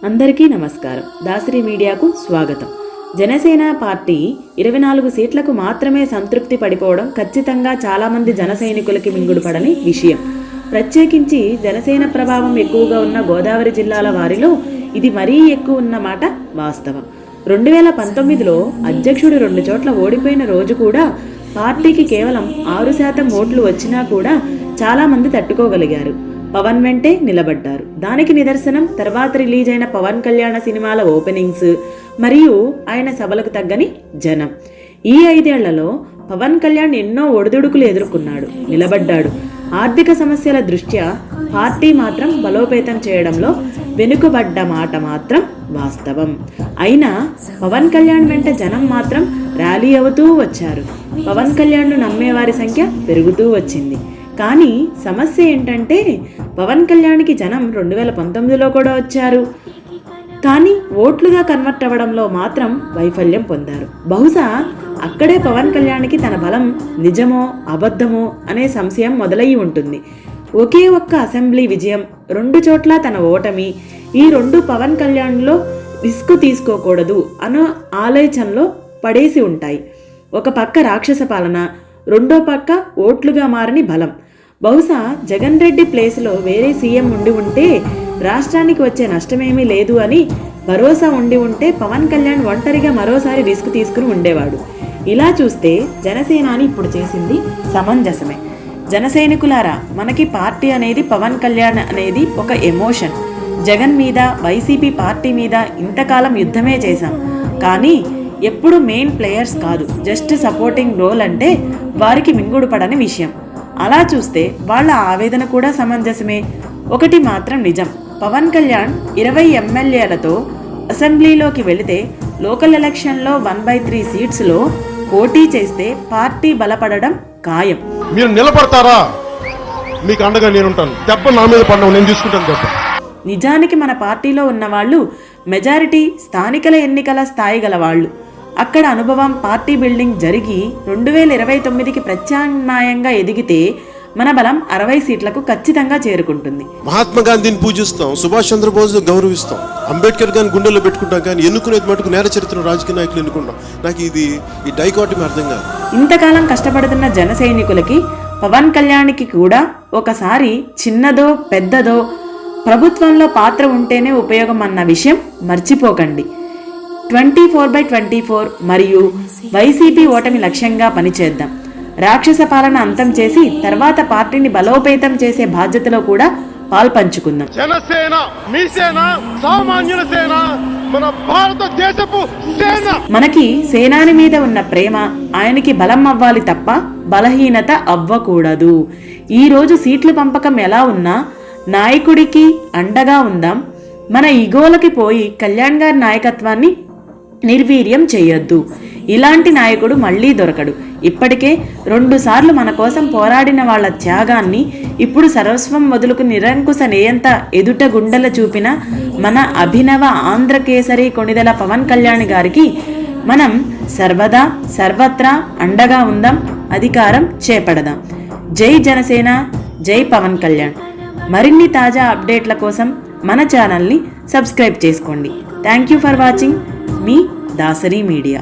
అందరికీ నమస్కారం. దాసరి మీడియాకు స్వాగతం. జనసేన పార్టీ 24 సీట్లకు మాత్రమే సంతృప్తి పడిపోవడం ఖచ్చితంగా చాలామంది జన సైనికులకి మింగుడుపడని విషయం. ప్రత్యేకించి జనసేన ప్రభావం ఎక్కువగా ఉన్న గోదావరి జిల్లాల వారిలో ఇది మరీ ఎక్కువ ఉన్నమాట వాస్తవం. 2019లో అధ్యక్షుడు 2 చోట్ల ఓడిపోయిన రోజు కూడా పార్టీకి కేవలం 6% ఓట్లు వచ్చినా కూడా చాలామంది తట్టుకోగలిగారు. పవన్ వెంటే నిలబడ్డారు. దానికి నిదర్శనం తర్వాత రిలీజ్ అయిన పవన్ కళ్యాణ సినిమాల ఓపెనింగ్స్ మరియు ఆయన సభలకు తగ్గని జనం. ఈ 5 ఏళ్లలో పవన్ కళ్యాణ్ ఎన్నో ఒడిదుడుకులు ఎదుర్కొన్నాడు, నిలబడ్డాడు. ఆర్థిక సమస్యల దృష్ట్యా పార్టీ మాత్రం బలోపేతం చేయడంలో వెనుకబడ్డ మాట మాత్రం వాస్తవం. అయినా పవన్ కళ్యాణ్ వెంట జనం మాత్రం ర్యాలీ అవుతూ వచ్చారు. పవన్ కళ్యాణ్ను నమ్మేవారి సంఖ్య పెరుగుతూ వచ్చింది. కానీ సమస్య ఏంటంటే పవన్ కళ్యాణ్కి జనం 2019లో కూడా వచ్చారు, కానీ ఓట్లుగా కన్వర్ట్ అవ్వడంలో మాత్రం వైఫల్యం పొందారు. బహుశా అక్కడే పవన్ కళ్యాణ్కి తన బలం నిజమో అబద్ధమో అనే సంశయం మొదలయ్యి ఉంటుంది. ఒకే ఒక్క అసెంబ్లీ విజయం, 2 చోట్ల తన ఓటమి, ఈ 2 పవన్ కళ్యాణ్లో రిస్క్ తీసుకోకూడదు అనే ఆలోచనలో పడేసి ఉంటాయి. ఒక పక్క రాక్షస పాలన, రెండో పక్క ఓట్లుగా మారని బలం. బహుశా జగన్ రెడ్డి ప్లేస్లో వేరే సీఎం ఉండి ఉంటే రాష్ట్రానికి వచ్చే నష్టమేమీ లేదు అని భరోసా ఉండి ఉంటే పవన్ కళ్యాణ్ ఒంటరిగా మరోసారి రిస్క్ తీసుకుని ఉండేవాడు. ఇలా చూస్తే జనసేనాని ఇప్పుడు చేసింది సమంజసమే. జనసైనికులారా, మనకి పార్టీ అనేది పవన్ కళ్యాణ్ అనేది ఒక ఎమోషన్. జగన్ మీద, వైసీపీ పార్టీ మీద ఇంతకాలం యుద్ధమే చేశాం, కానీ ఎప్పుడు మెయిన్ ప్లేయర్స్ కాదు, జస్ట్ సపోర్టింగ్ రోల్ అంటే వారికి మింగుడు పడని విషయం. అలా చూస్తే వాళ్ళ ఆవేదన కూడా సమంజసమే. ఒకటి మాత్రం నిజం, పవన్ కళ్యాణ్ 20 ఎమ్మెల్యేలతో అసెంబ్లీలోకి వెళితే లోకల్ ఎలక్షన్లో 1/3 సీట్స్లో పోటీ చేస్తే పార్టీ బలపడడం ఖాయం. మీరు నిలబడతారా? మీకు అండగా నేనుంటాను. దెబ్బ నా మీద పడడం నేను చూసుకుంటాను దెబ్బ. నిజానికి మన పార్టీలో ఉన్న వాళ్ళు మెజారిటీ స్థానికల ఎన్నికల స్థాయి గల వాళ్ళు. అక్కడ అనుభవం, పార్టీ బిల్డింగ్ జరిగి 2029కి ప్రత్యామ్నాయంగా ఎదిగితే మన బలం 60 సీట్లకు ఖచ్చితంగా చేరుకుంటుంది. మహాత్మా గాంధీని పూజిస్తాం, సుభాష్ చంద్రబోస్ గౌరవిస్తాం, అంబేద్కర్ గారిని గుండెల్లో పెట్టుకుంటాం, కానీ ఎన్నుకునేది మటుకు నేర చరిత్ర రాజకీయ నాయకులు ఎన్నుకుంటాం. నాకు ఈ డైకాటమీ అర్థం కాదు. ఇంతకాలం కష్టపడుతున్న జన సైనికులకి, పవన్ కళ్యాణ్కి కూడా ఒకసారి చిన్నదో పెద్దదో ప్రభుత్వంలో పాత్ర ఉంటేనే ఉపయోగం అన్న విషయం మర్చిపోకండి. 24/24 మరియు వైసీపీ ఓటమి లక్ష్యంగా పనిచేద్దాం. రాక్షస పాలన అంతం చేసి తర్వాత పార్టీని బలోపేతం చేసే బాధ్యతలో కూడా పాల్పంచుకుందాం. జనసేన మీ సేన, సామాన్యుల సేన, మన భారతదేశపు సేన. మనకి సేనాని మీద ఉన్న ప్రేమ ఆయనకి బలం అవ్వాలి తప్ప బలహీనత అవ్వకూడదు. ఈరోజు సీట్ల పంపకం ఎలా ఉన్నా నాయకుడికి అండగా ఉందాం. మన ఈగోలకి పోయి కళ్యాణ్ గారి నాయకత్వాన్ని నిర్వీర్యం చేయొద్దు. ఇలాంటి నాయకుడు మళ్ళీ దొరకడు. ఇప్పటికే 2 సార్లు మన కోసం పోరాడిన వాళ్ళ త్యాగాన్ని ఇప్పుడు సర్వస్వం వదులుకు నిరంకుశ నేయంత ఎదుట గుండెల చూపిన మన అభినవ ఆంధ్రకేసరి కొణిదెల పవన్ కళ్యాణ్ గారికి మనం సర్వదా సర్వత్రా అండగా ఉందాం, అధికారం చేపడదాం. జై జనసేన, జై పవన్ కళ్యాణ్. మరిన్ని తాజా అప్డేట్ల కోసం మన ఛానల్ని సబ్స్క్రైబ్ చేసుకోండి. Thank you for watching. Me Dasari media.